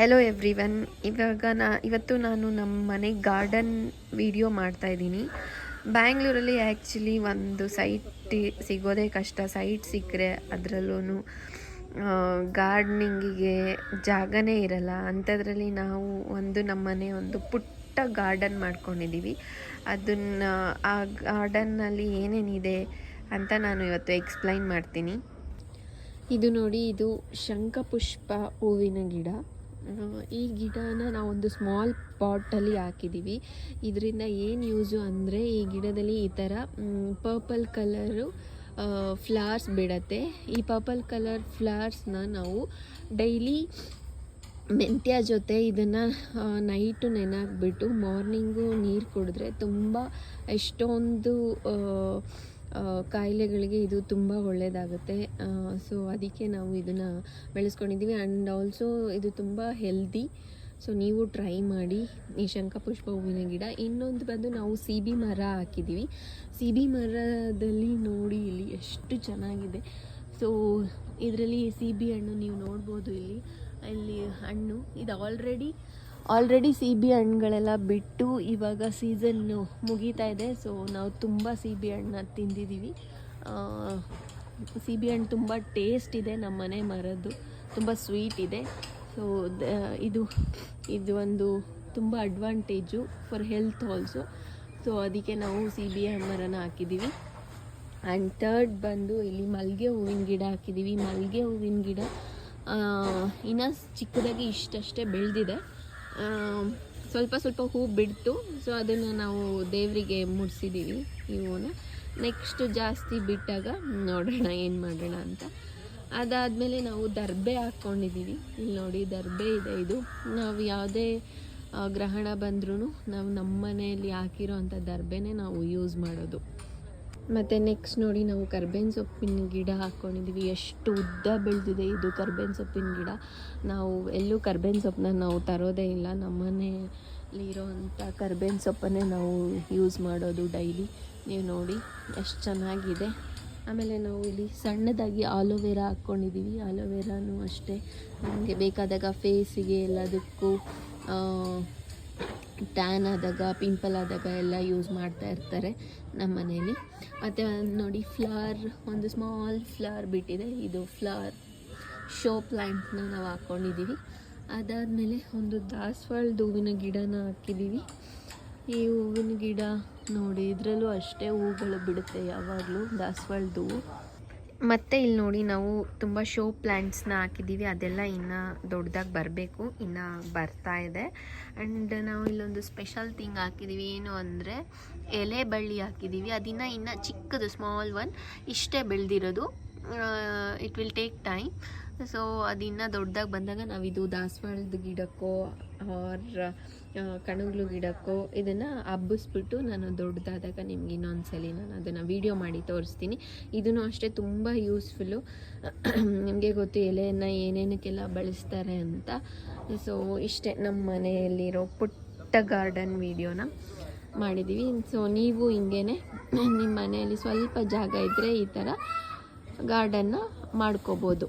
Hello everyone. ಇವತ್ತು ನಾನು ನಮ್ಮ ಮನೆ ಗಾರ್ಡನ್ ವಿಡಿಯೋ ಮಾಡ್ತಾಯಿದ್ದೀನಿ. ಬ್ಯಾಂಗ್ಳೂರಲ್ಲಿ ಆ್ಯಕ್ಚುಲಿ ಒಂದು ಸೈಟ್ ಸಿಗೋದೇ ಕಷ್ಟ. ಸೈಟ್ ಸಿಕ್ಕರೆ ಅದರಲ್ಲೂ ಗಾರ್ಡನಿಂಗಿಗೆ ಜಾಗನೇ ಇರಲ್ಲ. ಅಂಥದ್ರಲ್ಲಿ ನಾವು ನಮ್ಮ ಮನೆ ಒಂದು ಪುಟ್ಟ ಗಾರ್ಡನ್ ಮಾಡ್ಕೊಂಡಿದ್ದೀವಿ. ಅದನ್ನು ಆ ಗಾರ್ಡನ್ನಲ್ಲಿ ಏನೇನಿದೆ ಅಂತ ನಾನು ಇವತ್ತು ಎಕ್ಸ್ಪ್ಲೈನ್ ಮಾಡ್ತೀನಿ. ಇದು ನೋಡಿ, ಇದು ಶಂಖಪುಷ್ಪ ಹೂವಿನ ಗಿಡ. ಈ ಗಿಡನ ನಾವೊಂದು ಸ್ಮಾಲ್ ಪಾಟಲ್ಲಿ ಹಾಕಿದ್ದೀವಿ. ಇದರಿಂದ ಏನು ಯೂಸು ಅಂದರೆ, ಈ ಗಿಡದಲ್ಲಿ ಈ ಥರ ಪರ್ಪಲ್ ಕಲರು ಫ್ಲವರ್ಸ್ ಬಿಡತ್ತೆ. ಈ ಪರ್ಪಲ್ ಕಲರ್ ಫ್ಲವರ್ಸ್ನ ನಾವು ಡೈಲಿ ಮೆಂತ್ಯ ಜೊತೆ ಇದನ್ನು ನೈಟು ನೆನೆಹಾಕ್ಬಿಟ್ಟು ಮಾರ್ನಿಂಗು ನೀರು ಕುಡಿದ್ರೆ ಎಷ್ಟೊಂದು ಕಾಯಿಲೆಗಳಿಗೆ ಇದು ತುಂಬ ಒಳ್ಳೆಯದಾಗುತ್ತೆ. ಸೊ ಅದಕ್ಕೆ ನಾವು ಇದನ್ನು ಬೆಳೆಸ್ಕೊಂಡಿದ್ದೀವಿ. ಆ್ಯಂಡ್ ಆಲ್ಸೋ ಇದು ತುಂಬ ಹೆಲ್ದಿ. ಸೊ ನೀವು ಟ್ರೈ ಮಾಡಿ ಈ ಶಂಖಪುಷ್ಪ ಹೂವಿನ ಗಿಡ. ಇನ್ನೊಂದು ಬಂದು ನಾವು ಸೀಬೆ ಮರ ಹಾಕಿದ್ದೀವಿ. ಸೀಬೆ ಮರದಲ್ಲಿ ನೋಡಿ ಇಲ್ಲಿ ಎಷ್ಟು ಚೆನ್ನಾಗಿದೆ. ಸೊ ಇದರಲ್ಲಿ ಸೀಬೆ ಹಣ್ಣು ನೀವು ನೋಡ್ಬೋದು. ಇಲ್ಲಿ ಹಣ್ಣು ಇದು ಆಲ್ರೆಡಿ ಸೀಬೆ ಹಣ್ಣುಗಳೆಲ್ಲ ಬಿಟ್ಟು ಇವಾಗ ಸೀಸನ್ನು ಮುಗೀತಾ ಇದೆ. ಸೊ ನಾವು ತುಂಬ ಸೀಬೆ ಹಣ್ಣು ತಿಂದಿದ್ದೀವಿ. ಸೀಬೆ ಹಣ್ಣು ತುಂಬ ಟೇಸ್ಟ್ ಇದೆ. ನಮ್ಮ ಮನೆ ಮರದ್ದು ತುಂಬ ಸ್ವೀಟ್ ಇದೆ. ಸೊ ಇದು ಒಂದು ತುಂಬ advantage for health also. So ಅದಕ್ಕೆ ನಾವು ಸೀಬೆ ಹಣ್ಣು ಮರನ ಹಾಕಿದ್ದೀವಿ. ಆ್ಯಂಡ್ ಥರ್ಡ್ ಬಂದು ಇಲ್ಲಿ ಮಲ್ಲಿಗೆ ಹೂವಿನ ಗಿಡ ಹಾಕಿದ್ದೀವಿ. ಮಲ್ಲಿಗೆ ಹೂವಿನ ಗಿಡ ಇನ್ನೂ ಚಿಕ್ಕದಾಗಿ ಇಷ್ಟಷ್ಟೇ ಬೆಳೆದಿದೆ. ಸ್ವಲ್ಪ ಹೂ ಬಿಡ್ತು. ಸೊ ಅದನ್ನು ನಾವು ದೇವರಿಗೆ ಮುಡಿಸಿದ್ದೀವಿ ಈ ಹೂವನ್ನ. ನೆಕ್ಸ್ಟ್ ಜಾಸ್ತಿ ಬಿಟ್ಟಾಗ ನೋಡೋಣ ಏನು ಮಾಡೋಣ ಅಂತ. ಅದಾದಮೇಲೆ ನಾವು ದರ್ಬೆ ಹಾಕ್ಕೊಂಡಿದ್ದೀವಿ. ಇಲ್ಲಿ ನೋಡಿ, ದರ್ಬೆ ಇದೆ. ಇದು ನಾವು ಯಾವುದೇ ಗ್ರಹಣ ಬಂದ್ರೂ ನಾವು ನಮ್ಮ ಮನೆಯಲ್ಲಿ ಹಾಕಿರೋ ಅಂಥ ದರ್ಬೆನೇ ನಾವು ಯೂಸ್ ಮಾಡೋದು. ಮತ್ತು ನೆಕ್ಸ್ಟ್ ನೋಡಿ, ನಾವು ಕರ್ಬೇವಿನ ಸೊಪ್ಪಿನ ಗಿಡ ಹಾಕ್ಕೊಂಡಿದ್ದೀವಿ. ಎಷ್ಟು ಉದ್ದ ಬೆಳೆದಿದೆ ಇದು ಕರ್ಬೇವಿನ ಸೊಪ್ಪಿನ ಗಿಡ. ನಾವು ಎಲ್ಲೂ ಕರ್ಬೇವಿನ ಸೊಪ್ಪನ್ನ ನಾವು ತರೋದೇ ಇಲ್ಲ. ನಮ್ಮ ಮನೆಯಲ್ಲಿರೋವಂಥ ಕರ್ಬೇವಿನ ಸೊಪ್ಪನ್ನೇ ನಾವು ಯೂಸ್ ಮಾಡೋದು ಡೈಲಿ. ನೀವು ನೋಡಿ ಎಷ್ಟು ಚೆನ್ನಾಗಿದೆ. ಆಮೇಲೆ ನಾವು ಇಲ್ಲಿ ಸಣ್ಣದಾಗಿ ಆಲೋವೆರಾ ಹಾಕ್ಕೊಂಡಿದ್ದೀವಿ. ಆಲೋವೆರಾನು ಅಷ್ಟೇ ನಮಗೆ ಬೇಕಾದಾಗ ಫೇಸಿಗೆ ಎಲ್ಲದಕ್ಕೂ ಟ್ಯಾನ್ ಆದಾಗ, ಪಿಂಪಲ್ ಆದಾಗ ಎಲ್ಲ ಯೂಸ್ ಮಾಡ್ತಾ ಇರ್ತಾರೆ ನಮ್ಮ ಮನೇಲಿ. ಮತ್ತು ನೋಡಿ, ಒಂದು ಸ್ಮಾಲ್ ಫ್ಲವರ್ ಬಿಟ್ಟಿದೆ. ಇದು ಫ್ಲವರ್ ಶೋ ಪ್ಲ್ಯಾಂಟ್ನ ನಾವು ಹಾಕ್ಕೊಂಡಿದ್ದೀವಿ. ಅದಾದಮೇಲೆ ಒಂದು ದಾಸವಾಳದ ಹೂವಿನ ಗಿಡನ ಹಾಕಿದ್ದೀವಿ. ಈ ಹೂವಿನ ಗಿಡ ನೋಡಿ, ಇದರಲ್ಲೂ ಅಷ್ಟೇ ಹೂಗಳು ಬಿಡುತ್ತೆ ಯಾವಾಗಲೂ, ದಾಸವಾಳದ ಹೂವು. ಮತ್ತು ಇಲ್ಲಿ ನೋಡಿ, ನಾವು ತುಂಬ ಶೋ ಪ್ಲ್ಯಾಂಟ್ಸ್ನ ಹಾಕಿದ್ದೀವಿ. ಅದೆಲ್ಲ ಇನ್ನೂ ದೊಡ್ಡದಾಗಿ ಬರಬೇಕು, ಇನ್ನೂ ಬರ್ತಾ ಇದೆ. ಆ್ಯಂಡ್ ನಾವು ಇಲ್ಲೊಂದು ಸ್ಪೆಷಲ್ ಥಿಂಗ್ ಹಾಕಿದ್ದೀವಿ. ಏನು ಅಂದರೆ, ಎಲೆ ಬಳ್ಳಿ ಹಾಕಿದ್ದೀವಿ. ಇನ್ನೂ ಚಿಕ್ಕದು, ಸ್ಮಾಲ್ ಒನ್, ಇಷ್ಟೇ ಬೆಳೆದಿರೋದು. It will take time. So ಅದಿನ್ನೂ ದೊಡ್ಡದಾಗಿ ಬಂದಾಗ ನಾವಿದು ದಾಸವಾಳದ ಗಿಡಕ್ಕೋ ಆರ್ ಕಣಗ್ಲು ಗಿಡಕ್ಕೋ ಇದನ್ನು ಹಬ್ಬಿಸ್ಬಿಟ್ಟು ನಾನು ದೊಡ್ಡದಾದಾಗ ನಿಮ್ಗೆ ಇನ್ನೊಂದ್ಸಲಿ ನಾನು ಅದನ್ನು ವೀಡಿಯೋ ಮಾಡಿ ತೋರಿಸ್ತೀನಿ. ಇದೂ ಅಷ್ಟೇ ತುಂಬ ಯೂಸ್ಫುಲ್ಲು. ನಿಮಗೆ ಗೊತ್ತು ಎಲೆಯನ್ನು ಏನೇನಕ್ಕೆಲ್ಲ ಬಳಸ್ತಾರೆ ಅಂತ. ಸೊ ಇಷ್ಟೇ ನಮ್ಮ ಮನೆಯಲ್ಲಿರೋ ಪುಟ್ಟ ಗಾರ್ಡನ್ ವೀಡಿಯೋನ ಮಾಡಿದ್ದೀವಿ. ಸೊ ನೀವು ಹಿಂಗೇನೆ ನಿಮ್ಮ ಮನೆಯಲ್ಲಿ ಸ್ವಲ್ಪ ಜಾಗ ಇದ್ದರೆ ಈ ಥರ ಗಾರ್ಡನ್ನ ಮಾಡ್ಕೋಬೋದು.